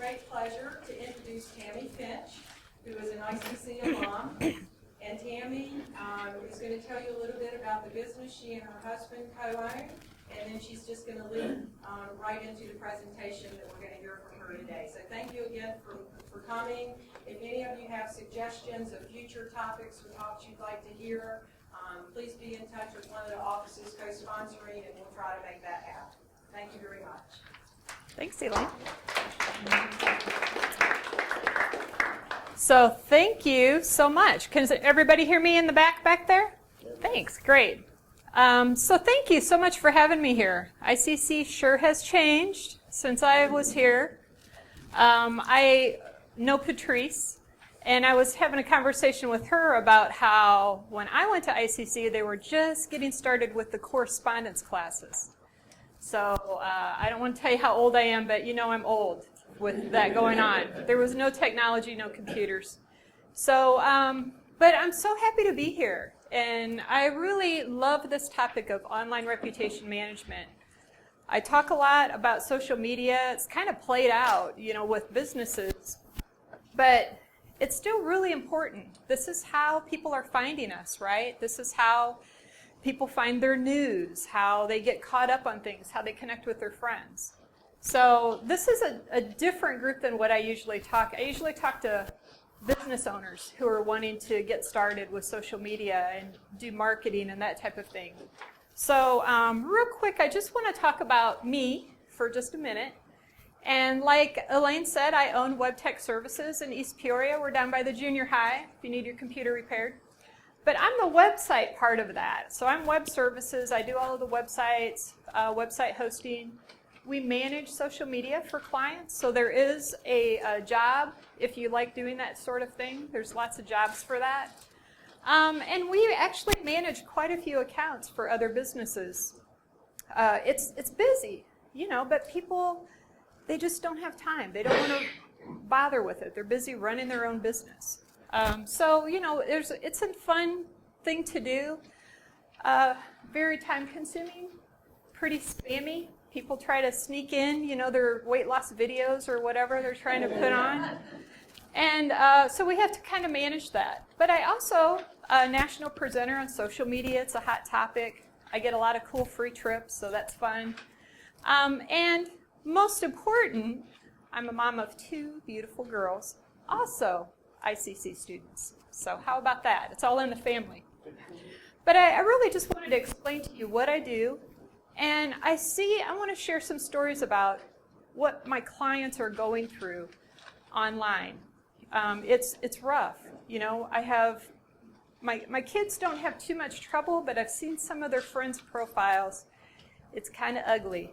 great pleasure to introduce Tammy Finch, who is an ICC alum. And Tammy is going to tell you a little bit about the business she and her husband co-own, and then she's just going to lead right into the presentation that we're going to hear from her today. So thank you again for coming. If any of you have suggestions of future topics or talks you'd like to hear, please be in touch with one of the offices co-sponsoring, and we'll try to make that happen. Thank you very much. Thanks, Elaine. So thank you so much. Can everybody hear me in the back there? Thanks, great. So thank you so much for having me here. ICC sure has changed since I was here. I know Patrice, and I was having a conversation with her about how when I went to ICC, they were just getting started with the correspondence classes. So I don't want to tell you how old I am, but you know I'm old with that going on. There was no technology, no computers. So, but I'm so happy to be here. And I really love this topic of online reputation management. I talk a lot about social media. It's kind of played out, you know, with businesses. But it's still really important. This is how people are finding us, right? This is how people find their news, how they get caught up on things, how they connect with their friends. So this is a different group than what I usually talk. I usually talk to business owners who are wanting to get started with social media and do marketing and that type of thing. So real quick, I just want to talk about me for just a minute. And like Elaine said, I own Web Tech Services in East Peoria. We're down by the junior high if you need your computer repaired. But I'm the website part of that. So I'm web services. I do all of the websites, website hosting. We manage social media for clients. So there is a job if you like doing that sort of thing. There's lots of jobs for that. And we actually manage quite a few accounts for other businesses. It's busy, you know, but people, they just don't have time. They don't want to bother with it. They're busy running their own business. So, you know, it's a fun thing to do, very time consuming, pretty spammy. People try to sneak in, you know, their weight loss videos or whatever they're trying to put on. And so we have to kind of manage that. But I also, a national presenter on social media. It's a hot topic. I get a lot of cool free trips, so that's fun. And most important, I'm a mom of 2 beautiful girls, also ICC students. So how about that? It's all in the family. But I really just wanted to explain to you what I do. And I want to share some stories about what my clients are going through online. It's rough. You know, I have, my kids don't have too much trouble, but I've seen some of their friends' profiles. It's kind of ugly.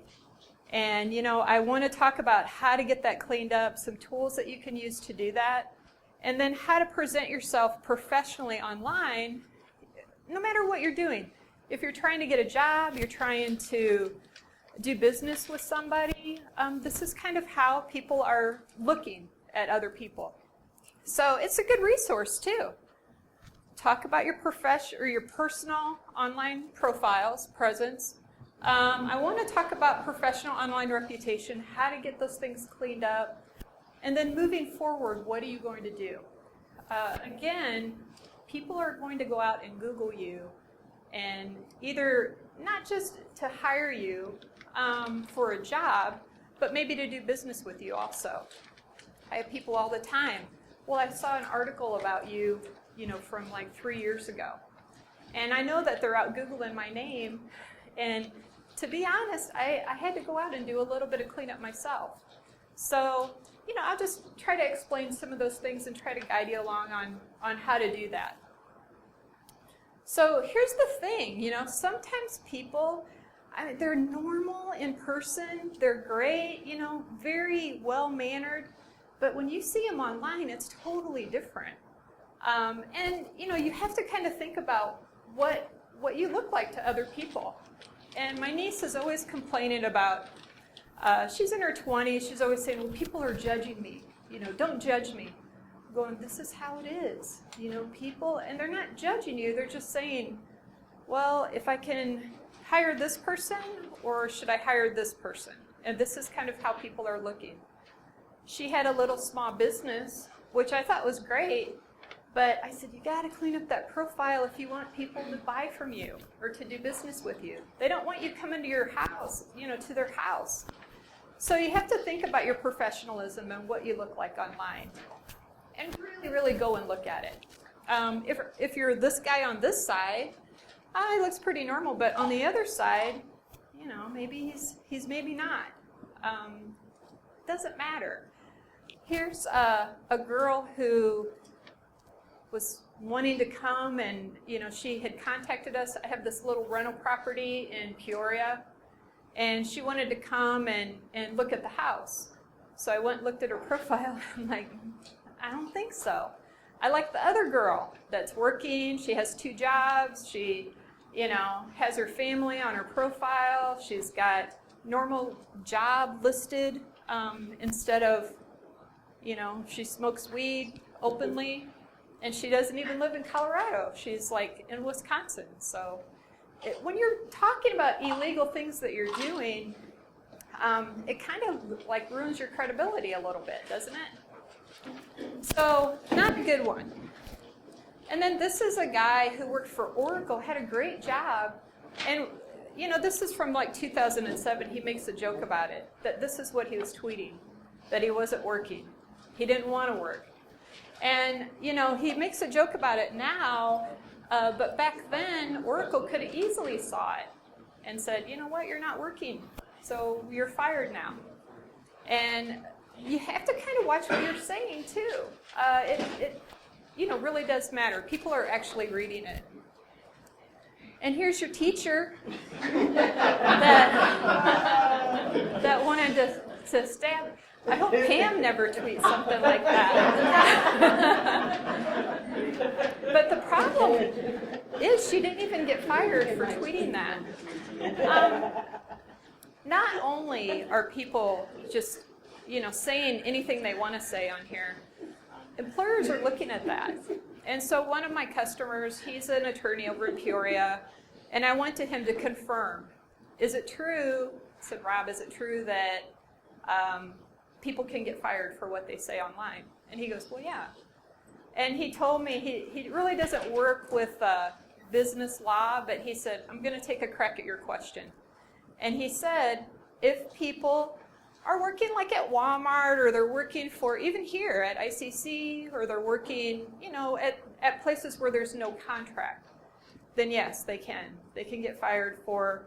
And, you know, I want to talk about how to get that cleaned up, some tools that you can use to do that, and then how to present yourself professionally online, no matter what you're doing. If you're trying to get a job, you're trying to do business with somebody, this is kind of how people are looking at other people. So it's a good resource too. Talk about your your personal online profiles, presence. I want to talk about professional online reputation, how to get those things cleaned up, and then moving forward, what are you going to do? Again, people are going to go out and Google you, and either not just to hire you for a job, but maybe to do business with you also. I have people all the time. Well, I saw an article about you, you know, from like 3 years ago. And I know that they're out Googling my name. And to be honest, I had to go out and do a little bit of cleanup myself. So, you know, I'll just try to explain some of those things and try to guide you along on how to do that. So here's the thing, you know, sometimes people, they're normal in person, they're great, you know, very well-mannered, but when you see them online, it's totally different. And, you know, you have to kind of think about what you look like to other people. And my niece is always complaining about, she's in her 20s, she's always saying, well, people are judging me, you know, don't judge me. Going, this is how it is, you know, people, and they're not judging you, they're just saying, well, if I can hire this person, or should I hire this person? And this is kind of how people are looking. she had a little small business, which I thought was great, but I said, you got to clean up that profile if you want people to buy from you or to do business with you. They don't want you coming to your house, to their house. So you have to think about your professionalism and what you look like online. And really, really go and look at it. If you're this guy on this side, he looks pretty normal, but on the other side, maybe he's maybe not. Doesn't matter. Here's a girl who was wanting to come, and she had contacted us. I have this little rental property in Peoria, and she wanted to come and look at the house. So I went and looked at her profile. I'm like, I don't think so. I like the other girl that's working. She has 2 jobs. She, has her family on her profile. She's got normal job listed instead of, she smokes weed openly, and she doesn't even live in Colorado. She's like in Wisconsin. So when you're talking about illegal things that you're doing, it kind of like ruins your credibility a little bit, doesn't it? So not a good one. And then this is a guy who worked for Oracle, had a great job, and this is from like 2007. He makes a joke about it, that this is what he was tweeting, that he wasn't working. He didn't want to work. And, he makes a joke about it now, but back then, Oracle could have easily saw it and said, you know what, you're not working, so you're fired now. And you have to kind of watch what you're saying, too. It really does matter. People are actually reading it. And here's your teacher that wanted to stab. I hope Pam never tweets something like that. But the problem is she didn't even get fired for tweeting that. Not only are people just, saying anything they want to say on here, employers are looking at that. And so one of my customers, he's an attorney over in Peoria, and I went to him to confirm, is it true, I said, Rob, is it true that people can get fired for what they say online? And he goes, well, yeah. And he told me he really doesn't work with business law, but he said, I'm going to take a crack at your question. And he said, if people are working like at Walmart, or they're working for, even here at ICC, or they're working, at places where there's no contract, then yes, they can. They can get fired for,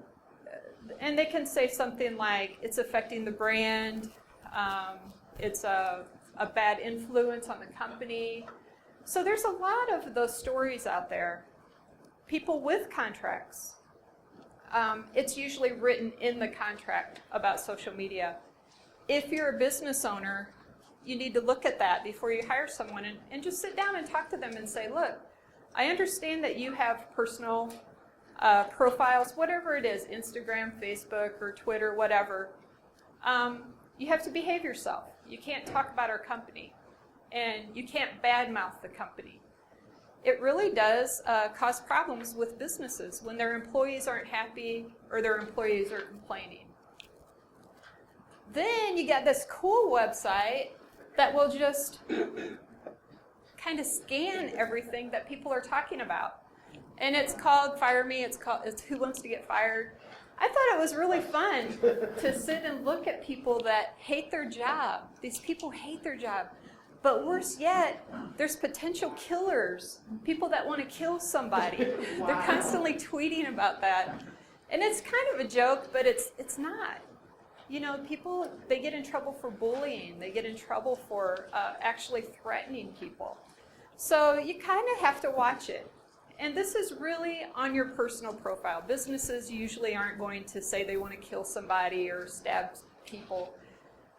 and they can say something like, it's affecting the brand, it's a bad influence on the company. So there's a lot of those stories out there. People with contracts, it's usually written in the contract about social media. If you're a business owner, you need to look at that before you hire someone and just sit down and talk to them and say, look, I understand that you have personal profiles, whatever it is, Instagram, Facebook, or Twitter, whatever. You have to behave yourself. You can't talk about our company, and you can't badmouth the company. It really does cause problems with businesses when their employees aren't happy or their employees are complaining. Then you got this cool website that will just kind of scan everything that people are talking about. And it's called Fire Me, it's Who Wants to Get Fired. I thought it was really fun to sit and look at people that hate their job. These people hate their job. But worse yet, there's potential killers, people that want to kill somebody. Wow. They're constantly tweeting about that. And it's kind of a joke, but it's not. People, they get in trouble for bullying. They get in trouble for actually threatening people. So you kind of have to watch it. And this is really on your personal profile. Businesses usually aren't going to say they want to kill somebody or stab people.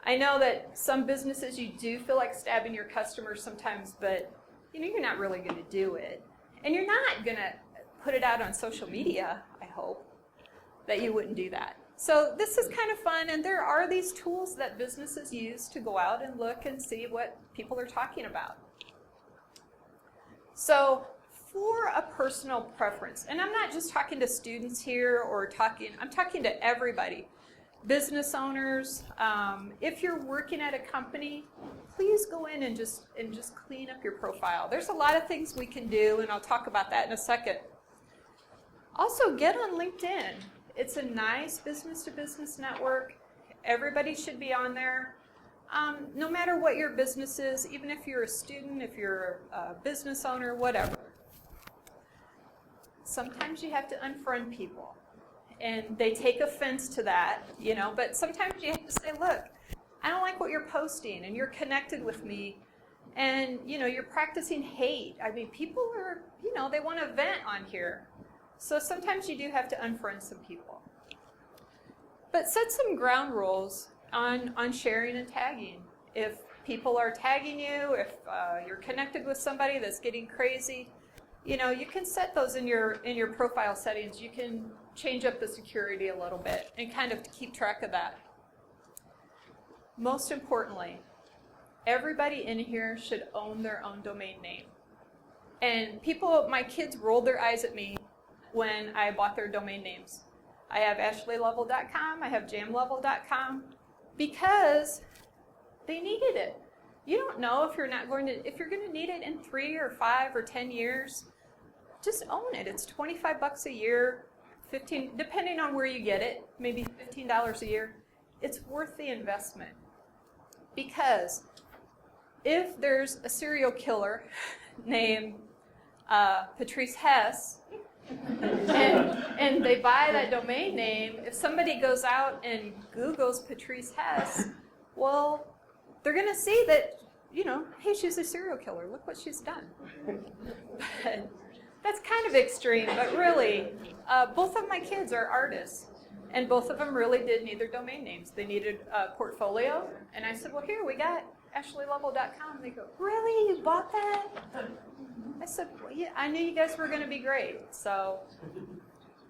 I know that some businesses, you do feel like stabbing your customers sometimes, but you're not really going to do it. And you're not going to put it out on social media, I hope, that you wouldn't do that. So this is kind of fun, and there are these tools that businesses use to go out and look and see what people are talking about. So for a personal preference, and I'm not just talking to students here or I'm talking to everybody. business owners, if you're working at a company, please go in and just clean up your profile. There's a lot of things we can do, and I'll talk about that in a second. Also, get on LinkedIn. It's a nice business-to-business network. Everybody should be on there. No matter what your business is, even if you're a student, if you're a business owner, whatever. Sometimes you have to unfriend people. And they take offense to that, but sometimes you have to say, look, I don't like what you're posting, and you're connected with me, and, you're practicing hate. I mean, people are, they want to vent on here. So sometimes you do have to unfriend some people. But set some ground rules on sharing and tagging. If people are tagging you, if you're connected with somebody that's getting crazy, you can set those in your profile settings. You can change up the security a little bit and kind of keep track of that. Most importantly, everybody in here should own their own domain name. And my kids rolled their eyes at me when I bought their domain names. I have ashleylevel.com, I have jamlevel.com, because they needed it. You don't know if you're going to need it in 3 or 5 or 10 years. Just own it. It's $25 a year, $15, depending on where you get it, maybe $15 a year. It's worth the investment. Because if there's a serial killer named Patrice Hess, and they buy that domain name, if somebody goes out and Googles Patrice Hess, well, they're going to see that, hey, she's a serial killer. Look what she's done. But that's kind of extreme, but really, both of my kids are artists, and both of them really did need their domain names. They needed a portfolio, and I said, well, here, we got ashleylevel.com. They go, really? You bought that? I said, well, yeah, I knew you guys were going to be great. So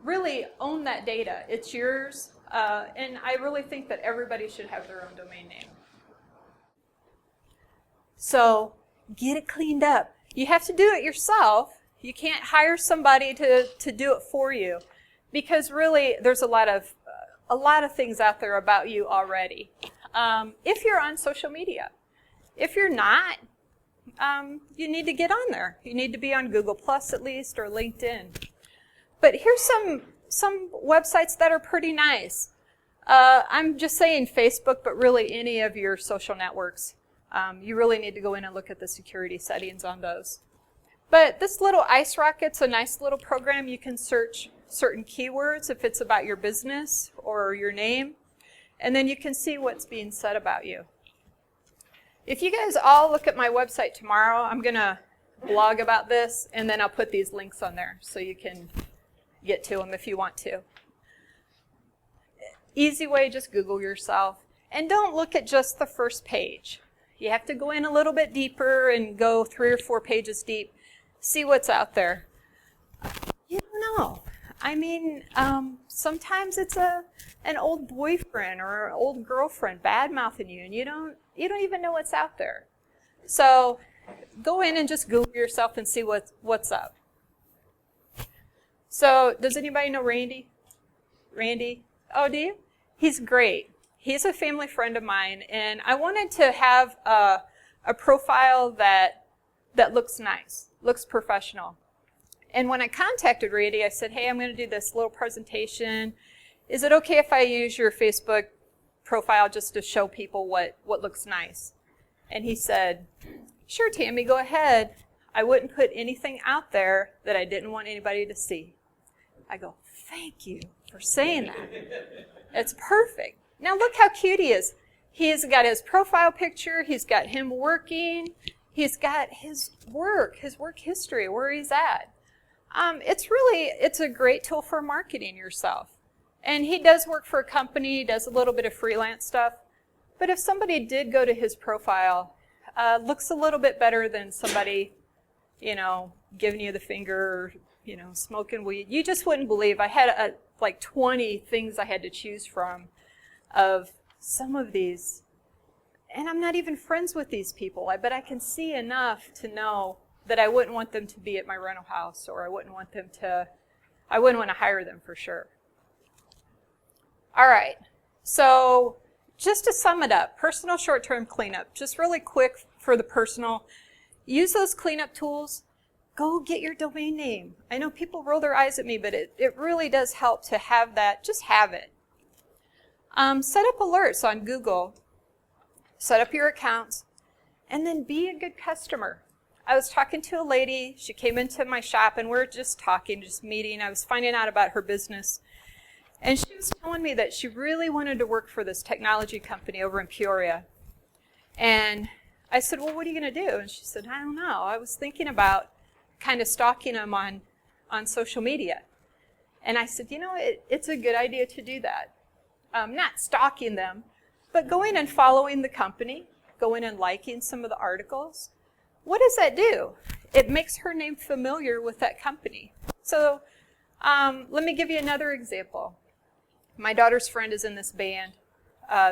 really own that data. It's yours, and I really think that everybody should have their own domain name. So get it cleaned up. You have to do it yourself. You can't hire somebody to do it for you, because really there's a lot of things out there about you already. If you're on social media, if you're not, you need to get on there. You need to be on Google Plus at least, or LinkedIn. But here's some websites that are pretty nice. I'm just saying Facebook, but really any of your social networks. You really need to go in and look at the security settings on those. But this little Ice Rocket's a nice little program. You can search certain keywords if it's about your business or your name, and then you can see what's being said about you. If you guys all look at my website tomorrow, I'm going to blog about this, and then I'll put these links on there so you can get to them if you want to. Easy way, just Google yourself. And don't look at just the first page. You have to go in a little bit deeper and go 3 or 4 pages deep. See what's out there. You don't know. I mean, sometimes it's an old boyfriend or an old girlfriend bad-mouthing you, and you don't even know what's out there. So go in and just Google yourself and see what's up. So does anybody know Randy? Randy? Oh, do you? He's great. He's a family friend of mine, and I wanted to have a profile that looks nice, looks professional. And when I contacted Randy, I said, hey, I'm going to do this little presentation. Is it okay if I use your Facebook profile just to show people what looks nice? And he said, sure, Tammy, go ahead. I wouldn't put anything out there that I didn't want anybody to see. I go, thank you for saying that. It's perfect. Now look how cute he is. He's got his profile picture. He's got him working. He's got his work history, where he's at. It's a great tool for marketing yourself. And he does work for a company, does a little bit of freelance stuff. But if somebody did go to his profile, looks a little bit better than somebody, giving you the finger, smoking weed. You just wouldn't believe. I had like 20 things I had to choose from of some of these. And I'm not even friends with these people, but I can see enough to know that I wouldn't want them to be at my rental house, or I wouldn't want to hire them for sure. All right, So just to sum it up, personal short-term cleanup, just really quick for the personal. Use those cleanup tools. Go get your domain name. I know people roll their eyes at me, but it really does help to have that. Just have it. Set up alerts on Google. Set up your accounts. And then be a good customer. I was talking to a lady. She came into my shop, and we're just talking, just meeting. I was finding out about her business. And she was telling me that she really wanted to work for this technology company over in Peoria. And I said, well, what are you going to do? And she said, I don't know. I was thinking about kind of stalking them on social media. And I said, it's a good idea to do that. Not stalking them, but going and following the company, going and liking some of the articles. What does that do? It makes her name familiar with that company. So let me give you another example. My daughter's friend is in this band.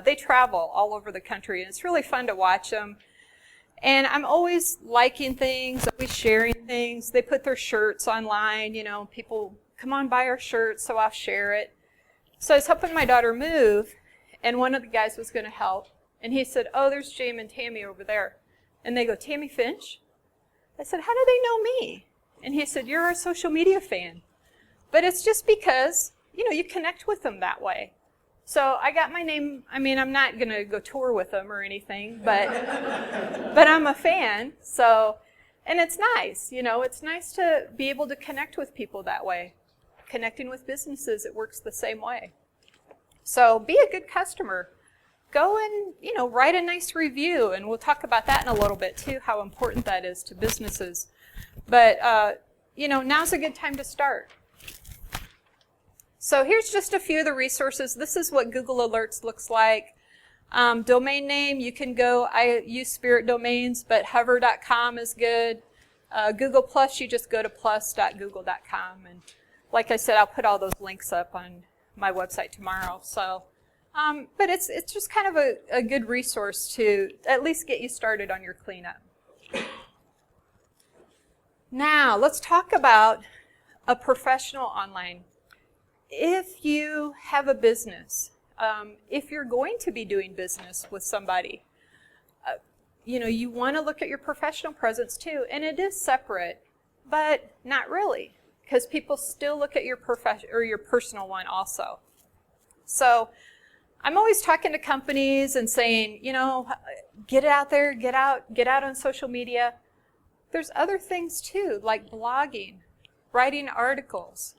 They travel all over the country, and it's really fun to watch them. And I'm always liking things, always sharing things. They put their shirts online, people come on buy our shirts, so I'll share it. So I was helping my daughter move, and one of the guys was going to help. And he said, oh, there's James and Tammy over there. And they go, Tammy Finch? I said, how do they know me? And he said, you're our social media fan. But it's just because, you connect with them that way. So I got my name. I mean, I'm not going to go tour with them or anything, but I'm a fan. So, and it's nice, it's nice to be able to connect with people that way. Connecting with businesses, it works the same way. So be a good customer. Go and, write a nice review, and we'll talk about that in a little bit too, how important that is to businesses. But, now's a good time to start. So here's just a few of the resources. This is what Google Alerts looks like. Domain name, you can go, I use Spirit Domains, but hover.com is good. Google Plus, you just go to plus.google.com. And like I said, I'll put all those links up on my website tomorrow. So, but it's just kind of a good resource to at least get you started on your cleanup. Now, let's talk about a professional online. If you have a business, if you're going to be doing business with somebody, you want to look at your professional presence too, and it is separate, but not really, because people still look at your your personal one also. So I'm always talking to companies and saying, get out there, get out on social media. There's other things too, like blogging, writing articles.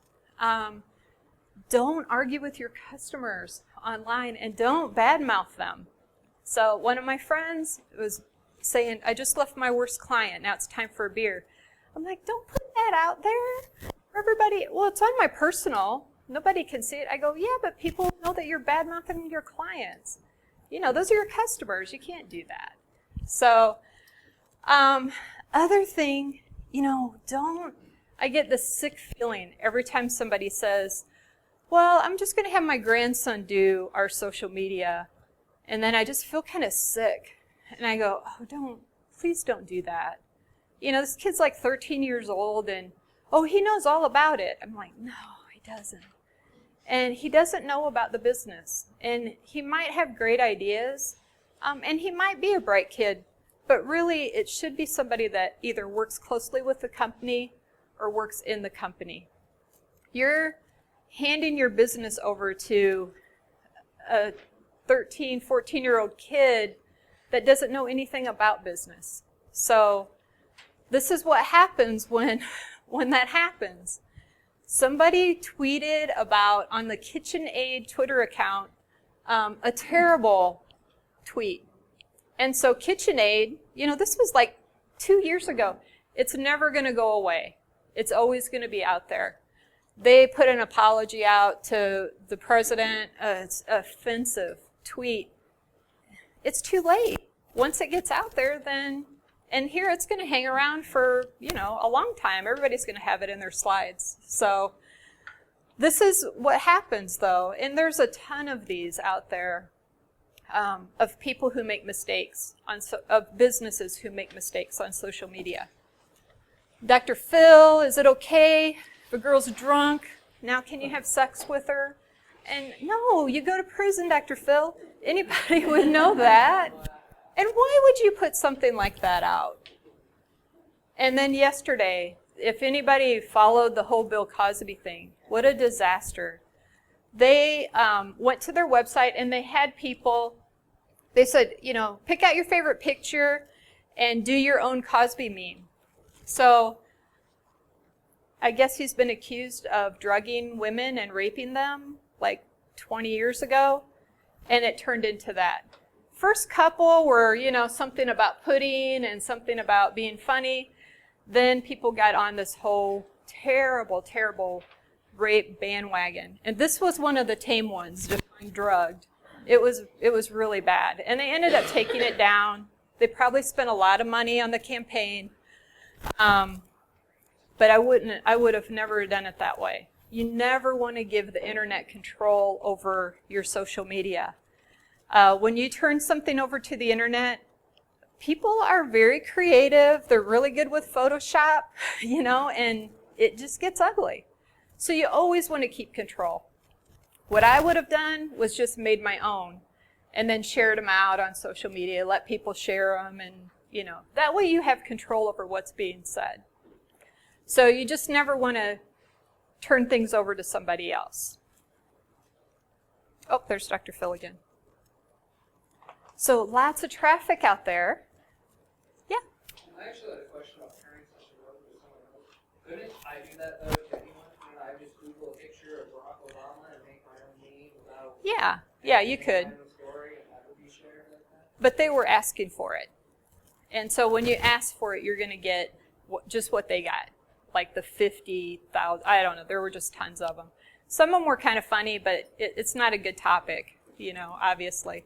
Don't argue with your customers online, and don't badmouth them. So one of my friends was saying, I just left my worst client, now it's time for a beer. I'm like, don't put that out there for everybody. Well, it's on my personal. Nobody can see it. I go, yeah, but people know that you're badmouthing your clients. Those are your customers. You can't do that. So other thing, I get this sick feeling every time somebody says, well, I'm just going to have my grandson do our social media, and then I just feel kind of sick. And I go, oh, please don't do that. This kid's like 13 years old, and, he knows all about it. I'm like, no, he doesn't. And he doesn't know about the business. And he might have great ideas, and he might be a bright kid, but really it should be somebody that either works closely with the company or works in the company. You're handing your business over to a 13, 14-year-old kid that doesn't know anything about business. So this is what happens when that happens. Somebody tweeted about, on the KitchenAid Twitter account, a terrible tweet. And so KitchenAid, this was like 2 years ago. It's never going to go away. It's always going to be out there. They put an apology out to the president. It's an offensive tweet. It's too late. Once it gets out there, then, and here it's going to hang around for, a long time. Everybody's going to have it in their slides. So this is what happens, though. And there's a ton of these out there of people who make mistakes, of businesses who make mistakes on social media. Dr. Phil, is it okay? If a girl's drunk, now can you have sex with her? And no, you go to prison, Dr. Phil. Anybody would know that. And why would you put something like that out? And then yesterday, if anybody followed the whole Bill Cosby thing, what a disaster. They went to their website and they had people, they said, pick out your favorite picture and do your own Cosby meme. So I guess he's been accused of drugging women and raping them like 20 years ago, and it turned into that. First couple were, something about pudding and something about being funny. Then people got on this whole terrible, terrible rape bandwagon. And this was one of the tame ones, just being drugged. It was really bad. And they ended up taking it down. They probably spent a lot of money on the campaign. But I would have never done it that way. You never want to give the internet control over your social media. When you turn something over to the internet, people are very creative. They're really good with Photoshop, and it just gets ugly. So you always want to keep control. What I would have done was just made my own and then shared them out on social media, let people share them, and, that way you have control over what's being said. So you just never want to turn things over to somebody else. Oh, there's Dr. Phil again. So lots of traffic out there. Yeah? I actually had a question about sharing something with someone else. Couldn't I do that though to anyone? Couldn't I just Google a picture of Barack Obama and make my own meme without... Yeah, you could. Story and that would be shared like that? But they were asking for it. And so when you ask for it, you're going to get just what they got. Like the 50,000, I don't know, there were just tons of them. Some of them were kind of funny, but it's not a good topic, obviously.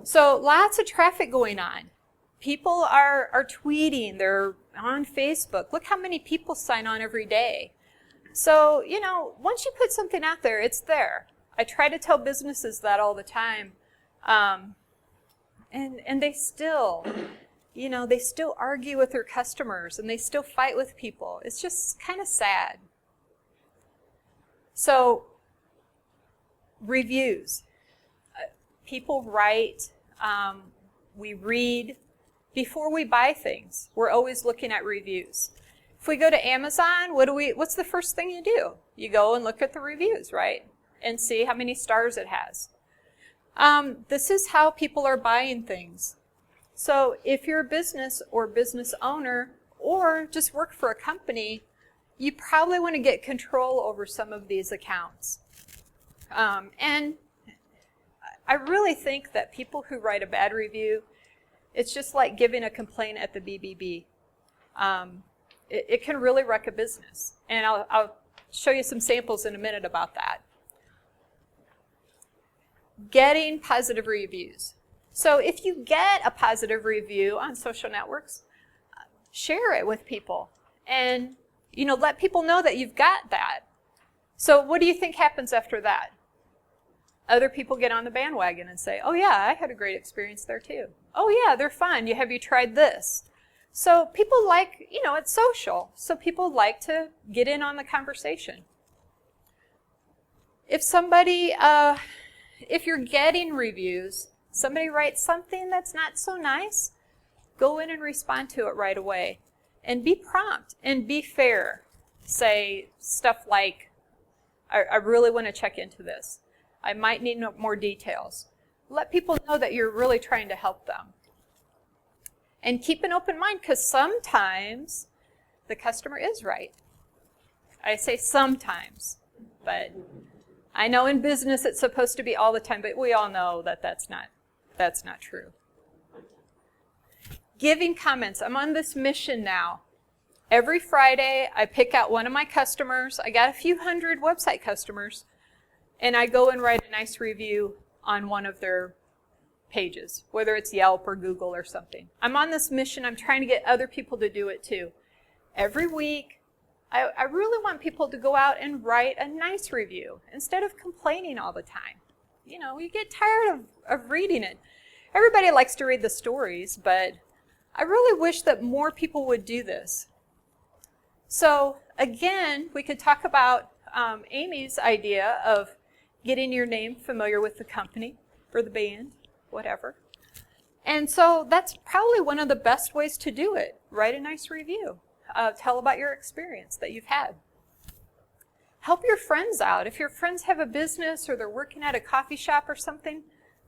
So lots of traffic going on. People are tweeting, they're on Facebook. Look how many people sign on every day. So, once you put something out there, it's there. I try to tell businesses that all the time. And they still... they still argue with their customers and they still fight with people. It's just kind of sad. So, reviews. People write, we read. Before we buy things, we're always looking at reviews. If we go to Amazon, what's the first thing you do? You go and look at the reviews, right? And see how many stars it has. This is how people are buying things. So if you're a business or business owner or just work for a company, you probably want to get control over some of these accounts. And I really think that people who write a bad review, it's just like giving a complaint at the BBB. It can really wreck a business. And I'll show you some samples in a minute about that. Getting positive reviews. So if you get a positive review on social networks, share it with people and, let people know that you've got that. So what do you think happens after that? Other people get on the bandwagon and say, oh yeah, I had a great experience there too. Oh yeah, they're fun. Have you tried this? So people like, it's social. So people like to get in on the conversation. If you're getting reviews, somebody writes something that's not so nice, go in and respond to it right away. And be prompt and be fair. Say stuff like, I really want to check into this. I might need more details. Let people know that you're really trying to help them. And keep an open mind, because sometimes the customer is right. I say sometimes, but I know in business it's supposed to be all the time, but we all know that that's not true. Giving comments. I'm on this mission now. Every Friday, I pick out one of my customers. I got a few hundred website customers, and I go and write a nice review on one of their pages, whether it's Yelp or Google or something. I'm on this mission. I'm trying to get other people to do it too. Every week, I really want people to go out and write a nice review instead of complaining all the time. You get tired of reading it. Everybody likes to read the stories, but I really wish that more people would do this. So again, we could talk about Amy's idea of getting your name familiar with the company or the band, whatever. And so that's probably one of the best ways to do it. Write a nice review. Tell about your experience that you've had. Help your friends out. If your friends have a business or they're working at a coffee shop or something,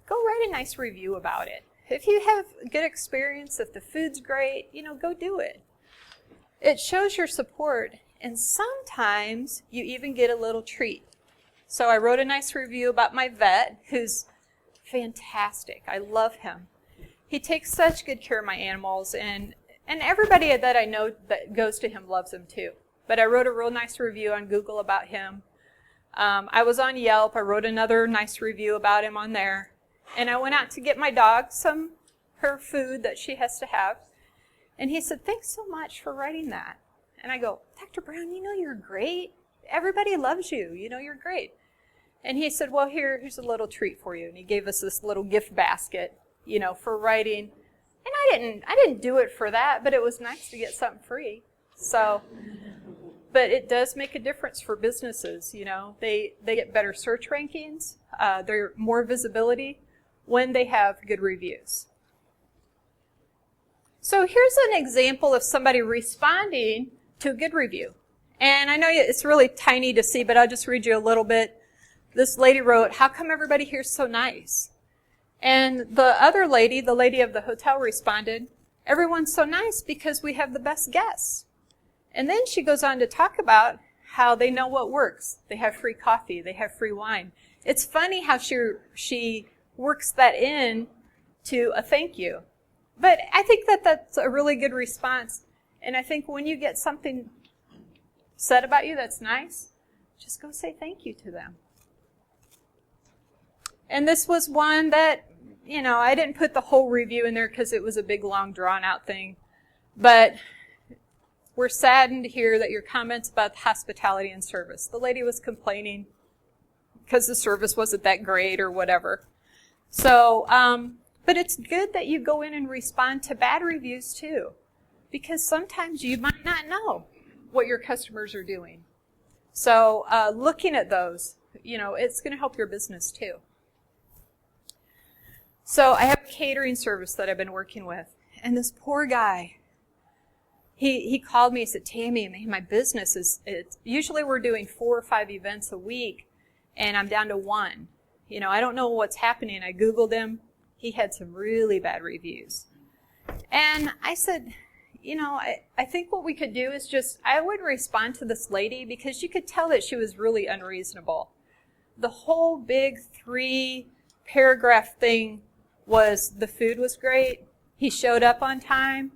go write a nice review about it. If you have a good experience, if the food's great, go do it. It shows your support, and sometimes you even get a little treat. So I wrote a nice review about my vet, who's fantastic. I love him. He takes such good care of my animals, and everybody that I know that goes to him loves him too. But I wrote a real nice review on Google about him. I was on Yelp. I wrote another nice review about him on there. And I went out to get my dog her food that she has to have. And he said, "Thanks so much for writing that." And I go, "Dr. Brown, you're great. Everybody loves you. You're great." And he said, "Well, here's a little treat for you." And he gave us this little gift basket, for writing. And I didn't do it for that, but it was nice to get something free. So, but it does make a difference for businesses. They get better search rankings. They're more visibility when they have good reviews. So here's an example of somebody responding to a good review. And I know it's really tiny to see, but I'll just read you a little bit. This lady wrote, "How come everybody here's so nice?" And the other lady, the lady of the hotel, responded, "Everyone's so nice because we have the best guests." And then she goes on to talk about how they know what works. They have free coffee. They have free wine. It's funny how she works that in to a thank you. But I think that that's a really good response. And I think when you get something said about you that's nice, just go say thank you to them. And this was one that, I didn't put the whole review in there because it was a big, long, drawn-out thing. But we're saddened to hear that your comments about hospitality and service. The lady was complaining because the service wasn't that great or whatever. So, but it's good that you go in and respond to bad reviews too, because sometimes you might not know what your customers are doing. So looking at those, it's going to help your business too. So I have a catering service that I've been working with, and this poor guy, he called me and said, "Tammy, man, my business usually we're doing 4 or 5 events a week, and I'm down to 1. I don't know what's happening." I Googled him. He had some really bad reviews. And I said, I think what we could do is I would respond to this lady because you could tell that she was really unreasonable. The whole big 3-paragraph thing was the food was great. He showed up on time.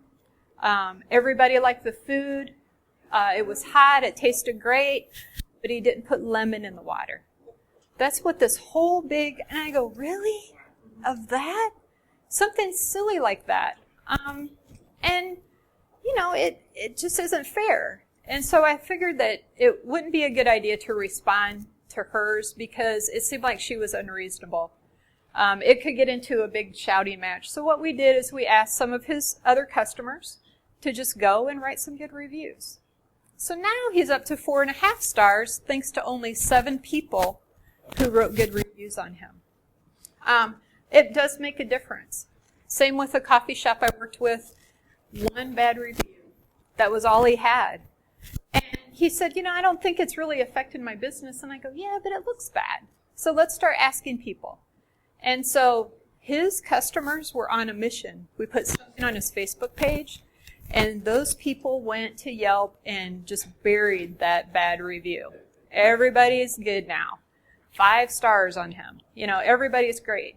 Everybody liked the food. It was hot. It tasted great. But he didn't put lemon in the water. That's what this whole big, and I go, really? Of that? Something silly like that. And, it just isn't fair. And so I figured that it wouldn't be a good idea to respond to hers because it seemed like she was unreasonable. It could get into a big shouting match. So what we did is we asked some of his other customers to just go and write some good reviews. So now he's up to 4.5 stars thanks to only 7 people who wrote good reviews on him. It does make a difference. Same with a coffee shop I worked with, 1 bad review. That was all he had. And he said, I don't think it's really affected my business. And I go, yeah, but it looks bad. So let's start asking people. And so his customers were on a mission. We put something on his Facebook page, and those people went to Yelp and just buried that bad review. Everybody's good now. 5 stars on him. Everybody's great.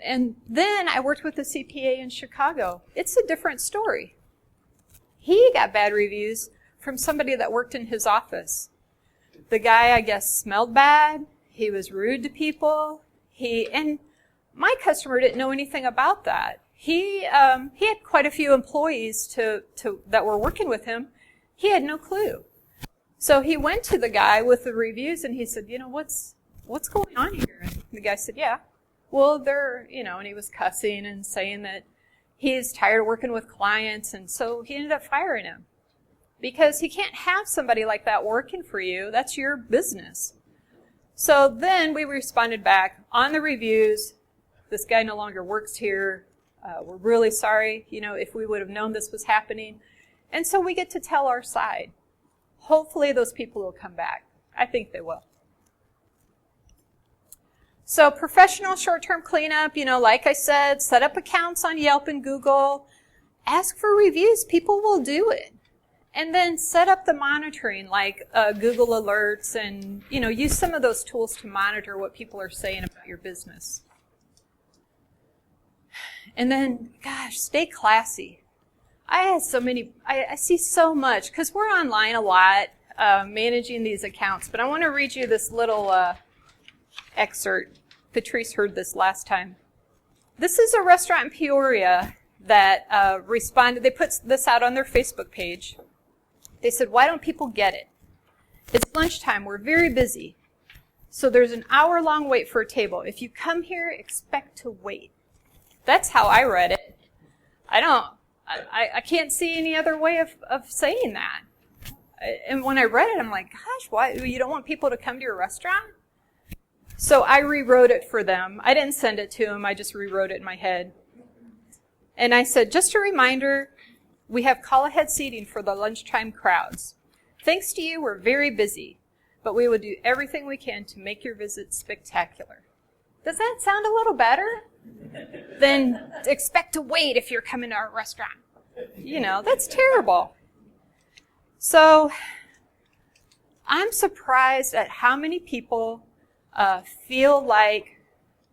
And then I worked with a CPA in Chicago. It's a different story. He got bad reviews from somebody that worked in his office. The guy, I guess, smelled bad. He was rude to people. And my customer didn't know anything about that. He had quite a few employees that were working with him. He had no clue. So he went to the guy with the reviews and he said, what's going on here? And the guy said, yeah. Well, and he was cussing and saying that he's tired of working with clients, and so he ended up firing him. Because he can't have somebody like that working for you. That's your business. So then we responded back on the reviews. This guy no longer works here. We're really sorry, if we would have known this was happening. And so we get to tell our side. Hopefully those people will come back. I think they will. So professional short-term cleanup, like I said, set up accounts on Yelp and Google. Ask for reviews. People will do it. And then set up the monitoring, like Google Alerts, and use some of those tools to monitor what people are saying about your business. And then, gosh, stay classy. I see so much, because we're online a lot, managing these accounts. But I want to read you this little excerpt. Patrice heard this last time. This is a restaurant in Peoria that responded. They put this out on their Facebook page. They said, why don't people get it? It's lunchtime. We're very busy. So there's an hour-long wait for a table. If you come here, expect to wait. That's how I read it. I can't see any other way of saying that. And when I read it, I'm like, gosh, why? You don't want people to come to your restaurant? So I rewrote it for them. I didn't send it to them. I just rewrote it in my head. And I said, just a reminder, we have call-ahead seating for the lunchtime crowds. Thanks to you, we're very busy, but we will do everything we can to make your visit spectacular. Does that sound a little better than expect to wait if you're coming to our restaurant? That's terrible. So I'm surprised at how many people feel like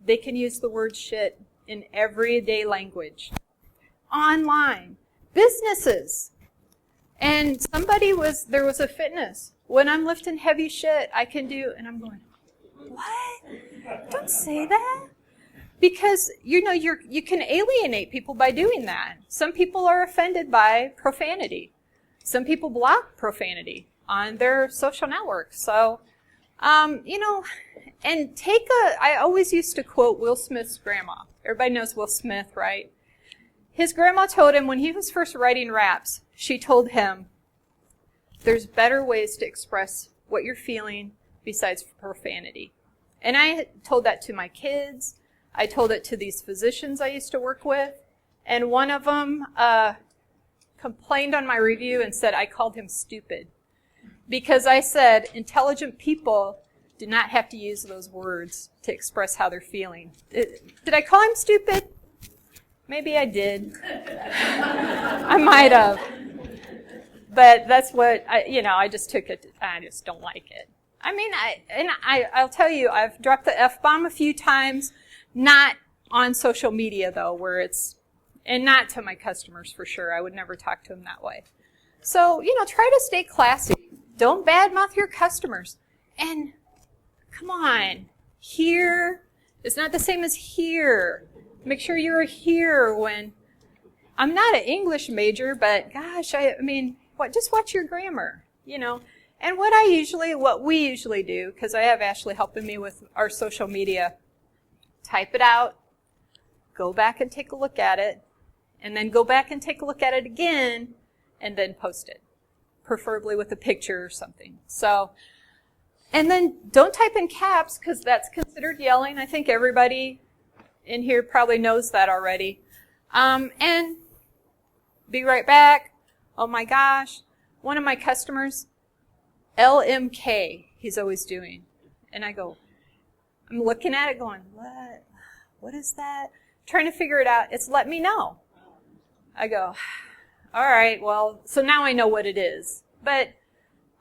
they can use the word shit in everyday language. Online. Businesses. And there was a fitness. When I'm lifting heavy shit, I can do, and I'm going, what? Don't say that. Because, you can alienate people by doing that. Some people are offended by profanity. Some people block profanity on their social networks. So, and I always used to quote Will Smith's grandma. Everybody knows Will Smith, right? His grandma told him when he was first writing raps, she told him, there's better ways to express what you're feeling besides profanity. And I told that to my kids. I told it to these physicians I used to work with. And one of them complained on my review and said I called him stupid. Because I said intelligent people do not have to use those words to express how they're feeling. Did I call him stupid? Maybe I did. I might have. But that's what, I just took it. I just don't like it. I mean, I'll tell you, I've dropped the F-bomb a few times, not on social media, though, and not to my customers, for sure. I would never talk to them that way. So, try to stay classy. Don't badmouth your customers. And, come on, here is not the same as here. Make sure you're here when... I'm not an English major, but gosh, just watch your grammar, And what we usually do, because I have Ashley helping me with our social media, type it out, go back and take a look at it, and then go back and take a look at it again, and then post it, preferably with a picture or something. So, and then don't type in caps, because that's considered yelling. I think everybody in here probably knows that already. And be right back. Oh my gosh. One of my customers, LMK, he's always doing. And I'm looking at it going, what? What is that? Trying to figure it out. It's let me know. I go, all right, well, so now I know what it is. But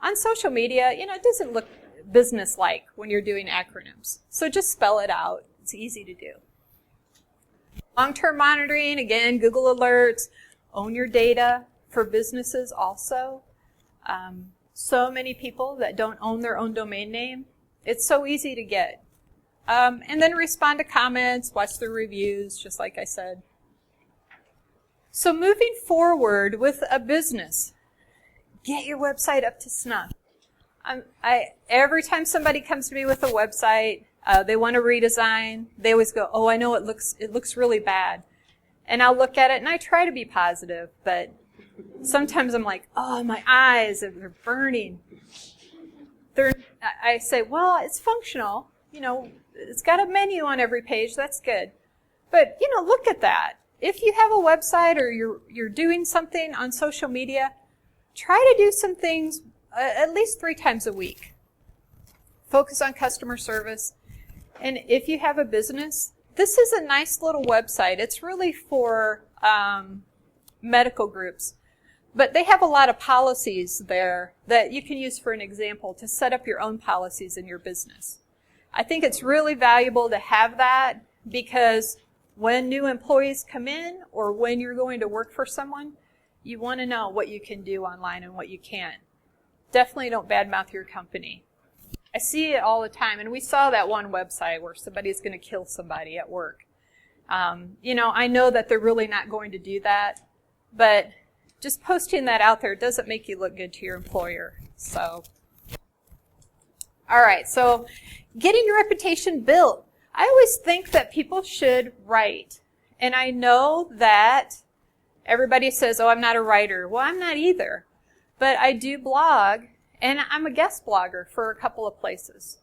on social media, it doesn't look business-like when you're doing acronyms. So just spell it out. It's easy to do. Long-term monitoring, again, Google Alerts. Own your data for businesses also. So many people that don't own their own domain name. It's so easy to get. And then respond to comments, watch the reviews, just like I said. So moving forward with a business, get your website up to snuff. Every time somebody comes to me with a website, they want to redesign, they always go, oh, I know it looks really bad. And I'll look at it and I try to be positive, but sometimes I'm like, oh, my eyes, they're burning. I say, well, it's functional. It's got a menu on every page. That's good. But, look at that. If you have a website or you're doing something on social media, try to do some things at least 3 times a week. Focus on customer service. And if you have a business, this is a nice little website. It's really for medical groups. But they have a lot of policies there that you can use for an example to set up your own policies in your business. I think it's really valuable to have that because when new employees come in or when you're going to work for someone, you want to know what you can do online and what you can't. Definitely don't badmouth your company. I see it all the time, and we saw that one website where somebody's going to kill somebody at work. I know that they're really not going to do that, but just posting that out there doesn't make you look good to your employer. So, all right, so getting your reputation built. I always think that people should write. And I know that everybody says, oh, I'm not a writer. Well, I'm not either. But I do blog, and I'm a guest blogger for a couple of places.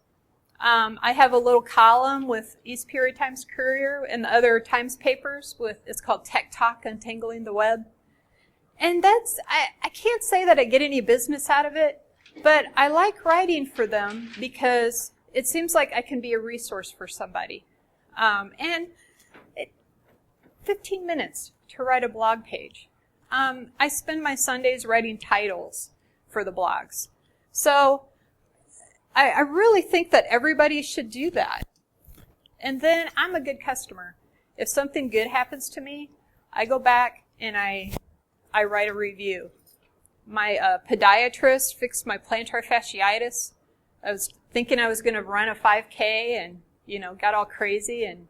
I have a little column with East Peoria Times Courier and the other Times papers. It's called Tech Talk, Untangling the Web. And I can't say that I get any business out of it, but I like writing for them because it seems like I can be a resource for somebody. 15 minutes to write a blog page. I spend my Sundays writing titles for the blogs. So I really think that everybody should do that. And then I'm a good customer. If something good happens to me, I go back and I write a review. My podiatrist fixed my plantar fasciitis. I was thinking I was going to run a 5K and, got all crazy and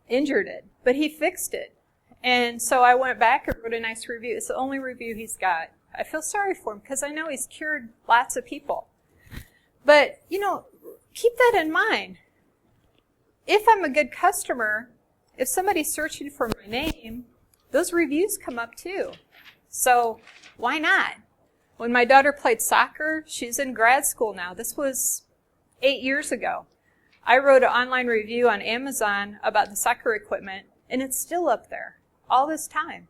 injured it. But he fixed it. And so I went back and wrote a nice review. It's the only review he's got. I feel sorry for him because I know he's cured lots of people. But, keep that in mind. If I'm a good customer, if somebody's searching for my name, those reviews come up too. So why not? When my daughter played soccer, she's in grad school now. This was 8 years ago. I wrote an online review on Amazon about the soccer equipment, and it's still up there all this time.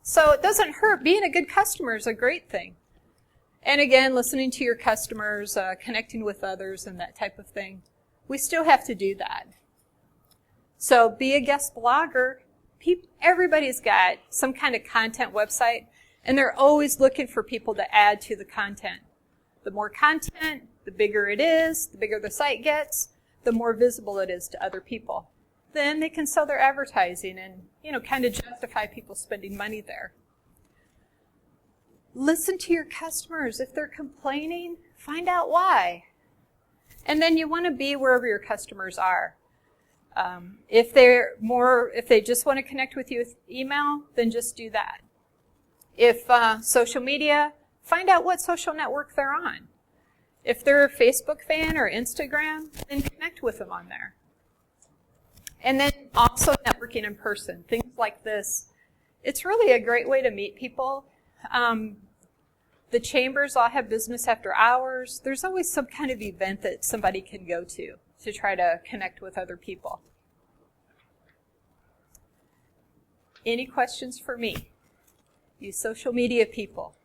So it doesn't hurt. Being a good customer is a great thing. And again, listening to your customers, connecting with others, and that type of thing. We still have to do that. So be a guest blogger. Everybody's got some kind of content website, and they're always looking for people to add to the content. The more content, the bigger it is, the bigger the site gets, the more visible it is to other people. Then they can sell their advertising and, kind of justify people spending money there. Listen to your customers. If they're complaining, find out why. And then you want to be wherever your customers are. If they just want to connect with you with email, then just do that. If social media, find out what social network they're on. If they're a Facebook fan or Instagram, then connect with them on there. And then also networking in person, things like this. It's really a great way to meet people. The chambers all have business after hours. There's always some kind of event that somebody can go to try to connect with other people. Any questions for me? You social media people.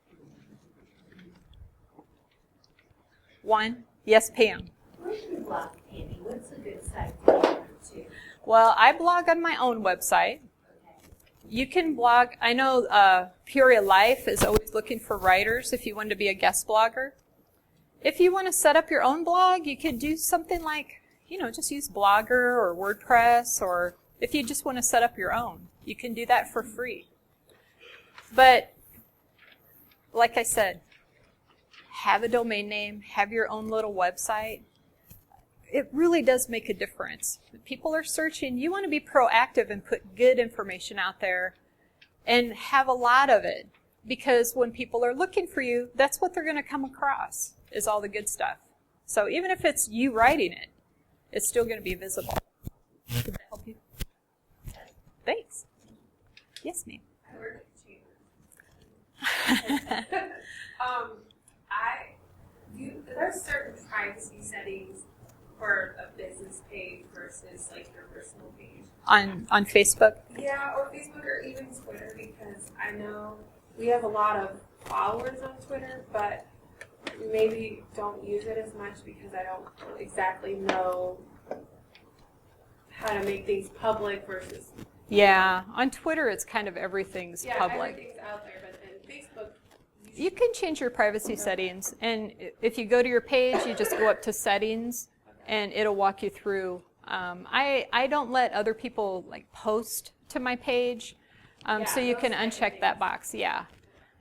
One? Yes, Pam. Where do you blog, Tammy? What's a good site to go to? Well, I blog on my own website. You can blog. I know Peoria Life is always looking for writers if you want to be a guest blogger. If you want to set up your own blog, you could do something like, just use Blogger or WordPress, or if you just want to set up your own, you can do that for free. But like I said, have a domain name, have your own little website. It really does make a difference. If people are searching, you want to be proactive and put good information out there and have a lot of it, because when people are looking for you, that's what they're going to come across, is all the good stuff. So even if it's you writing it, it's still going to be visible. Did that help you? Thanks. Yes, ma'am. I work at Chambers. Are there certain privacy settings for a business page versus like your personal page? On Facebook? Yeah, or Facebook or even Twitter, because I know we have a lot of followers on Twitter, but maybe don't use it as much because I don't exactly know how to make things public versus. Yeah, on Twitter it's kind of everything's public. Everything's out there, but then Facebook. You can change your privacy settings, and if you go to your page, you just go up to settings, and it'll walk you through. I don't let other people like post to my page, so you can uncheck that box. Yeah,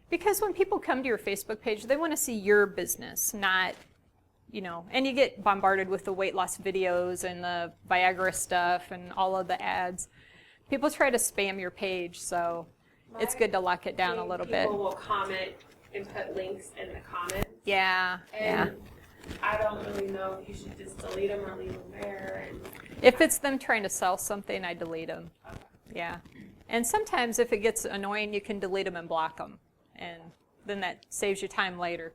because when people come to your Facebook page, they want to see your business, not, and you get bombarded with the weight loss videos and the Viagra stuff and all of the ads. People try to spam your page, so it's good to lock it down a little bit. People will comment and put links in the comments. Yeah, yeah. And I don't really know if you should just delete them or leave them there. And if it's them trying to sell something, I delete them. Yeah. And sometimes if it gets annoying, you can delete them and block them. And then that saves you time later.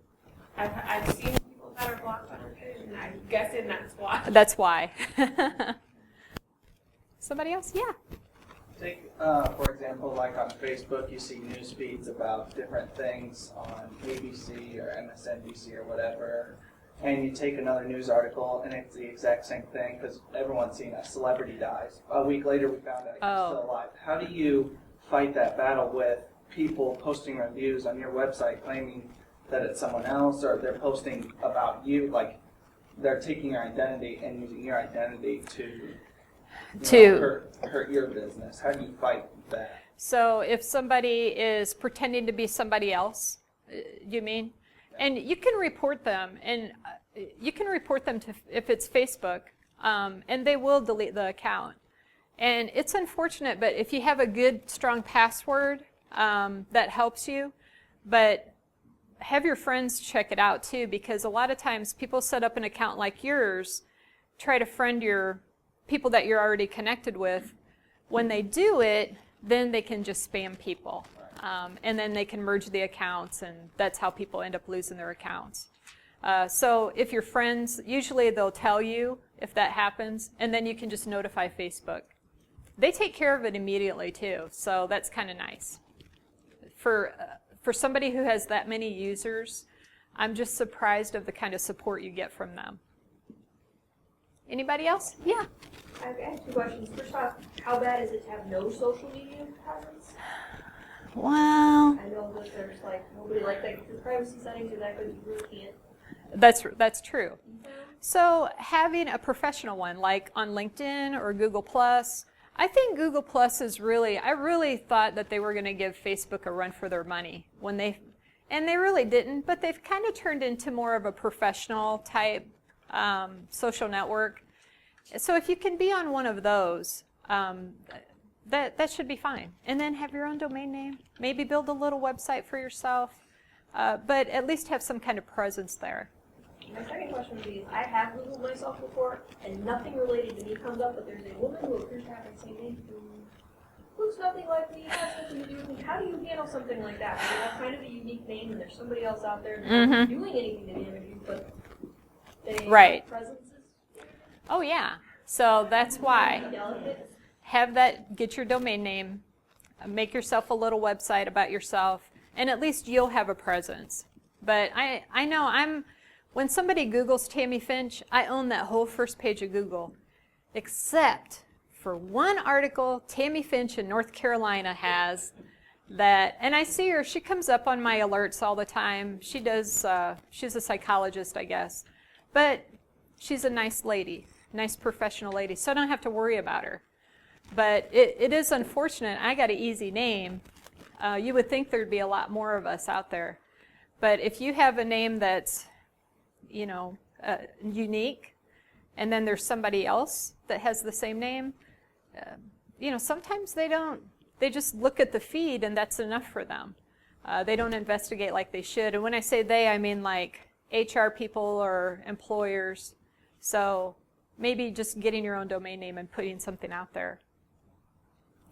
I've seen people that are blocked on our page, and I'm guessing that's why. That's why. Somebody else? Yeah. Take, for example, like on Facebook, you see news feeds about different things on ABC or MSNBC or whatever, and you take another news article and it's the exact same thing because everyone's seen a celebrity dies. A week later, we found out he was still alive. How do you fight that battle with people posting reviews on your website claiming that it's someone else, or they're posting about you, like they're taking your identity and using your identity to hurt your business? How do you fight that? So if somebody is pretending to be somebody else, you mean? And you can report them, and you can report them to, if it's Facebook, and they will delete the account. And it's unfortunate, but if you have a good, strong password, that helps you. But have your friends check it out too, because a lot of times people set up an account like yours, try to friend your people that you're already connected with. When they do it, then they can just spam people. And then they can merge the accounts, and that's how people end up losing their accounts. So if your friends, usually they'll tell you if that happens, and then you can just notify Facebook. They take care of it immediately too, so that's kind of nice. For somebody who has that many users, I'm just surprised of the kind of support you get from them. Anybody else? Yeah. I have two questions. First off, how bad is it to have no social media presence? Well, I know that there's like nobody like that. Your privacy settings are that good, you really can't. that's true. So having a professional one, like on LinkedIn or Google+, I think Google Plus is really, I really thought that they were going to give Facebook a run for their money and they really didn't, but they've kind of turned into more of a professional type social network. So if you can be on one of those, that should be fine. And then have your own domain name, maybe build a little website for yourself, but at least have some kind of presence there. My second question would be, I have Googled myself before, and nothing related to me comes up, but there's a woman who appears to have the same name who looks nothing like me, has nothing to do with me. How do you handle something like that? When you have kind of a unique name, and there's somebody else out there that's not doing anything to damage you, but they have presences? Oh yeah, so that's why. Delicate. Have that, get your domain name, make yourself a little website about yourself, and at least you'll have a presence. But I know when somebody Googles Tammy Finch, I own that whole first page of Google, except for one article Tammy Finch in North Carolina has that, and I see her, she comes up on my alerts all the time. She does, she's a psychologist, I guess, but she's a nice lady, nice professional lady, so I don't have to worry about her. But it is unfortunate. I got an easy name. You would think there'd be a lot more of us out there. But if you have a name that's, unique, and then there's somebody else that has the same name, sometimes they just look at the feed and that's enough for them. They don't investigate like they should. And when I say they, I mean like HR people or employers. So maybe just getting your own domain name and putting something out there.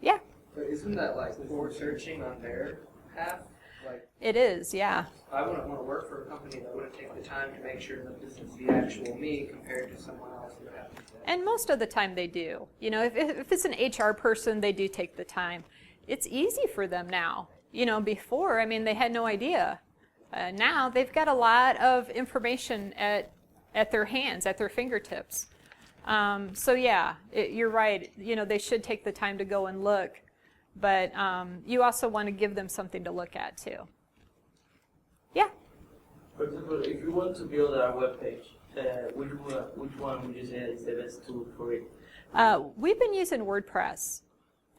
Yeah. But isn't that like for searching on their behalf? Like, It is, yeah. I wouldn't want to work for a company that wouldn't take the time to make sure that this is the actual me compared to someone else who happens to. And most of the time they do. You know, if it's an HR person, they do take the time. It's easy for them now. You know, before, I mean, they had no idea. Now they've got a lot of information at their hands, at their fingertips. So yeah, you're right. You know, they should take the time to go and look. But you also want to give them something to look at too. Yeah? For example, if you want to build a web page, which one would you say is the best tool for it? We've been using WordPress,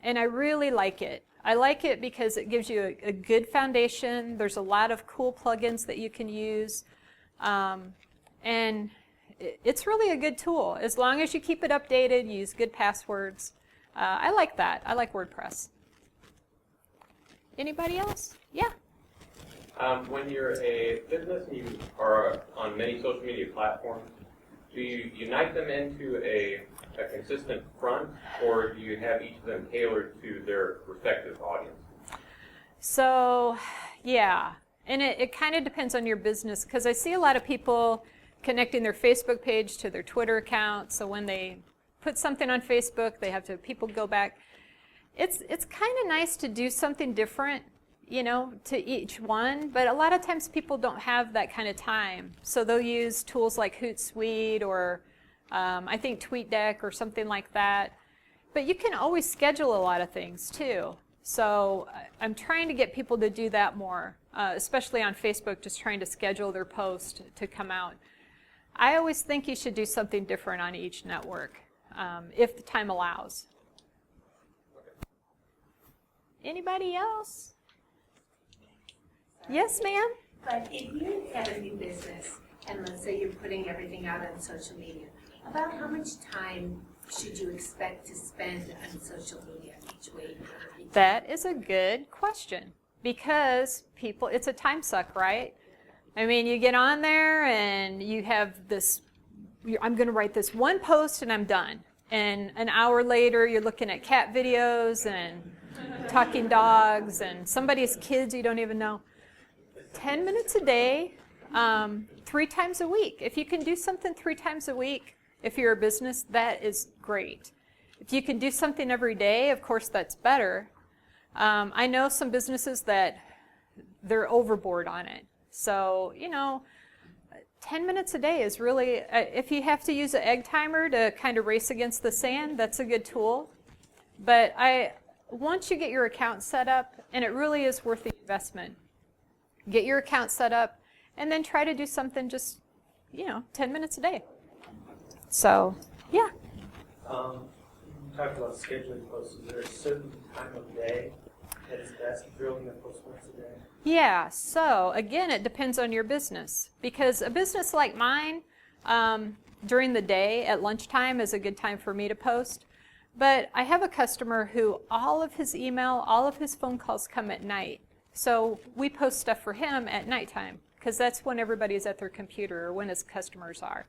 and I really like it. I like it because it gives you a good foundation. There's a lot of cool plugins that you can use, and it's really a good tool. As long as you keep it updated, use good passwords. I like that. I like WordPress. Anybody else? Yeah? When you're a business and you are on many social media platforms, do you unite them into a consistent front, or do you have each of them tailored to their respective audience? So, yeah, and it kind of depends on your business, because I see a lot of people connecting their Facebook page to their Twitter account, so when they put something on Facebook, they have to, people go back. It's kind of nice to do something different, you know, to each one, but a lot of times people don't have that kind of time, so they'll use tools like Hootsuite or I think TweetDeck or something like that. But you can always schedule a lot of things too. So I'm trying to get people to do that more, especially on Facebook, just trying to schedule their post to come out. I always think you should do something different on each network, if the time allows. Anybody else? Yes, ma'am? But if you have a new business, and let's say you're putting everything out on social media, about how much time should you expect to spend on social media each week? That is a good question, because people, it's a time suck, right? I mean, you get on there and you have this, I'm going to write this one post and I'm done. And an hour later, you're looking at cat videos and talking dogs and somebody's kids you don't even know. 10 minutes a day, 3 times a week. If you can do something 3 times a week, if you're a business, that is great. If you can do something every day, of course, that's better. I know some businesses that they're overboard on it. So, you know, 10 minutes a day is really, if you have to use an egg timer to kind of race against the sand, that's a good tool. But once you get your account set up, and it really is worth the investment, get your account set up, and then try to do something just, 10 minutes a day. So, yeah. You talked about scheduling posts. Is there a certain time of day that is best if you're only going to post once a day? Yeah, so again, it depends on your business. Because a business like mine, during the day at lunchtime is a good time for me to post. But I have a customer who all of his email, all of his phone calls come at night. So we post stuff for him at nighttime, because that's when everybody's at their computer or when his customers are.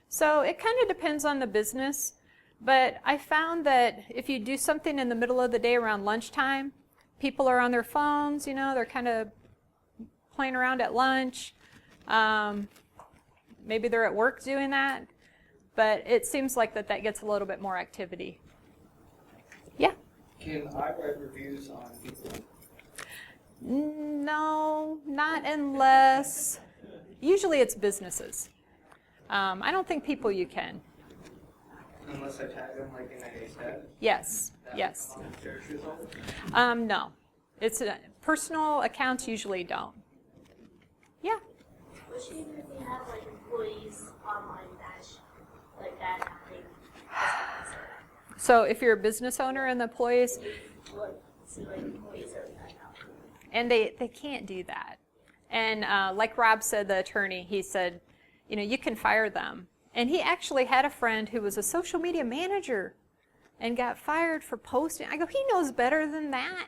So it kind of depends on the business. But I found that if you do something in the middle of the day around lunchtime, people are on their phones, they're kind of playing around at lunch. Maybe they're at work doing that. But it seems like that gets a little bit more activity. Yeah? Can I write reviews on people? No, not unless, usually it's businesses. I don't think people you can. Unless I tag them like in a status? Yes, yes. On the church result? No. It's personal accounts usually don't. Yeah. What should you do if you have like employees online dash like that happening? So if you're a business owner and the employees, Like employees are that out. and they can't do that. And like Rob said, the attorney, he said, you can fire them. And he actually had a friend who was a social media manager and got fired for posting. I go, he knows better than that.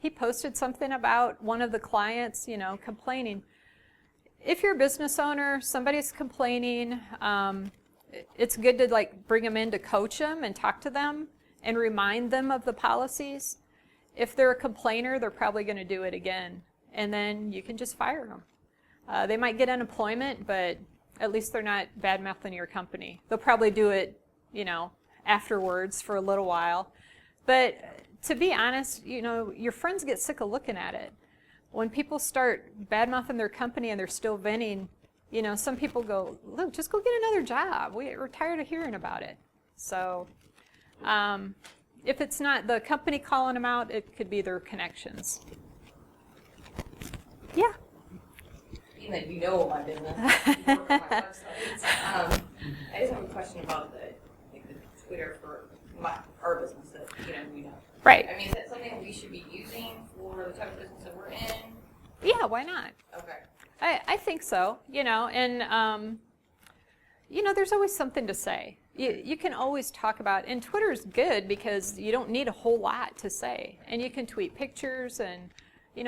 He posted something about one of the clients, complaining. If you're a business owner, somebody's complaining, it's good to bring them in to coach them and talk to them and remind them of the policies. If they're a complainer, they're probably going to do it again. and then you can just fire them. They might get unemployment, but at least they're not bad-mouthing your company. They'll probably do it, afterwards for a little while. But to be honest, your friends get sick of looking at it. When people start bad-mouthing their company and they're still venting, some people go, look, just go get another job. We're tired of hearing about it. So if it's not the company calling them out, it could be their connections. Yeah. Being that you know my business, you work on my websites. I just have a question about the Twitter for our business that we know. Right. I mean, is that something we should be using for the type of business that we're in? Yeah, why not? Okay. I think so, and there's always something to say. You can always talk about, and Twitter's good because you don't need a whole lot to say, and you can tweet pictures, and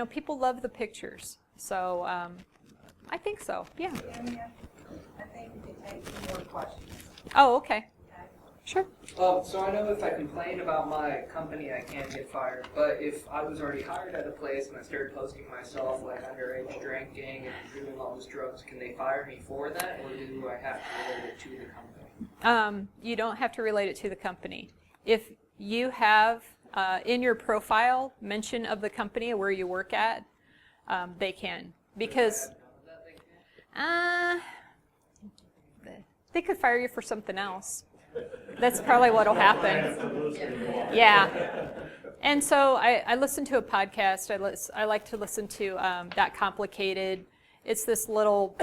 people love the pictures. So I think so. Yeah. I think we can take some more questions. Oh, okay. Sure. So I know if I complain about my company, I can get fired. But if I was already hired at a place and I started posting myself like underage drinking and doing all these drugs, can they fire me for that, or do I have to relate it to the company? You don't have to relate it to the company. If you have in your profile mention of the company where you work at, they can. Because they could fire you for something else. That's probably what will happen. Yeah. And so I listen to a podcast. I like to listen to That Complicated. It's this little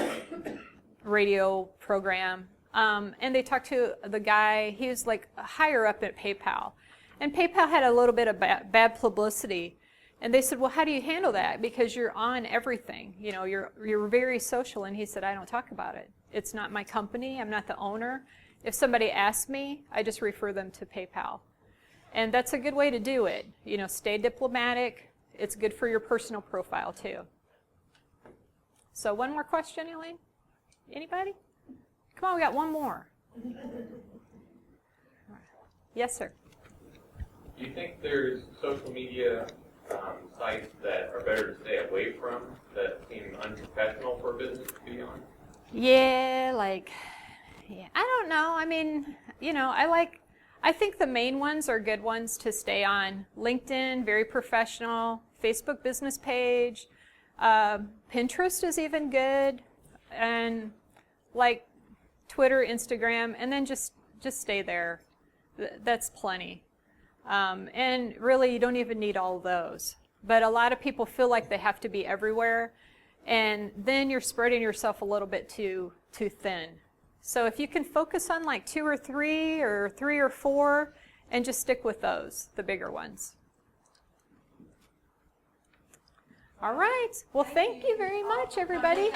radio program. And they talked to the guy. He was like higher up at PayPal. And PayPal had a little bit of bad publicity. And they said, well, how do you handle that? Because you're on everything. You're very social. And he said, I don't talk about it. It's not my company. I'm not the owner. If somebody asks me, I just refer them to PayPal. And that's a good way to do it. Stay diplomatic. It's good for your personal profile, too. So one more question, Elaine? Anybody? Come on, we got one more. Yes, sir. Do you think there's social media sites that are better to stay away from, that seem unprofessional for business to be on? Yeah, I don't know. I mean, I think the main ones are good ones to stay on. LinkedIn, very professional. Facebook business page. Pinterest is even good. And Twitter, Instagram, and then just stay there. That's plenty. And really, you don't even need all of those. But a lot of people feel like they have to be everywhere. And then you're spreading yourself a little bit too thin. So if you can focus on 2 or 3 or 3 or 4 and just stick with those, the bigger ones. All right. Well, thank you very much, everybody.